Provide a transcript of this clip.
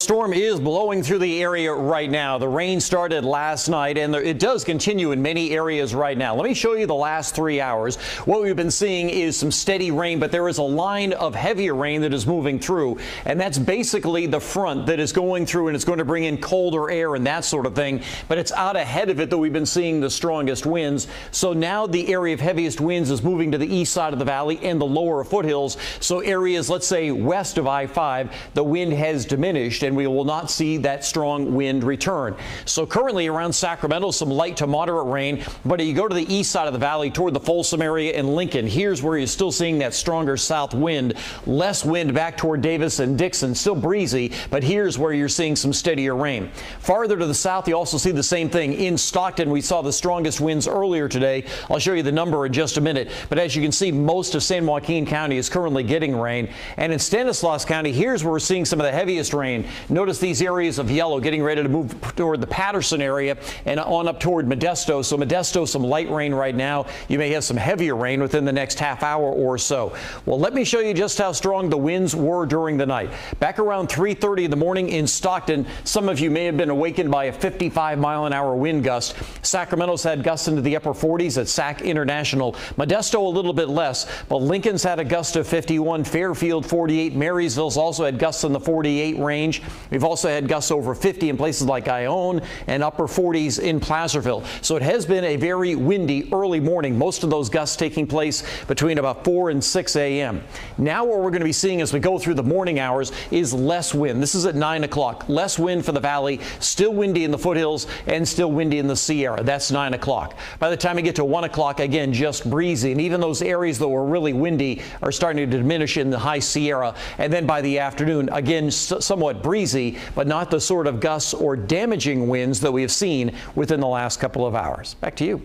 storm is blowing through the area right now. The rain started last night and it does continue in many areas right now. Let me show you the last 3 hours. What we've been seeing is some steady rain, but there is a line of heavier rain that is moving through, and that's basically the front that is going through, and it's going to bring in colder air and that sort of thing. But it's out ahead of it that we've been seeing the strongest winds. So now the area of heaviest winds is moving to the east side of the valley and the lower foothills. So areas, let's say west of I-5, the wind has diminished and we will not see that strong wind return. So currently around Sacramento, some light to moderate rain, but you go to the east side of the valley toward the Folsom area and Lincoln, here's where you're still seeing that stronger south wind. Less wind back toward Davis and Dixon, still breezy, but here's where you're seeing some steadier rain. Farther to the south, you also see the same thing. In Stockton, we saw the strongest winds earlier today. I'll show you the number in just a minute, but as you can see, most of San Joaquin County is currently getting rain. And in Stanislaus County, here's where we're seeing some of the heaviest rain. Notice these areas of yellow getting ready to move toward the Patterson area and on up toward Modesto. So Modesto, some light rain right now. You may have some heavier rain within the next half hour or so. Well, let me show you just how strong the winds were during the night. Back around 3:30 in the morning in Stockton, some of you may have been awakened by a 55-mile-an-hour wind gust. Sacramento's had gusts into the upper 40s at Sac International. Modesto a little bit less, but Lincoln's had a gust of 51, Fairfield 48, Marysville's also had gusts in the 48 range. We've also had gusts over 50 in places like Ione and upper 40s in Placerville. So it has been a very windy early morning. Most of those gusts taking place between about 4 and 6 a.m. Now what we're going to be seeing as we go through the morning hours is less wind. This is at 9 o'clock. Less wind for the valley, still windy in the foothills and still windy in the Sierra. That's 9 o'clock. By the time we get to 1 o'clock, again, just breezy. And even those areas that were really windy are starting to diminish in the high Sierra. And then by the afternoon, again, somewhat breezy, but not the sort of gusts or damaging winds that we have seen within the last couple of hours. Back to you.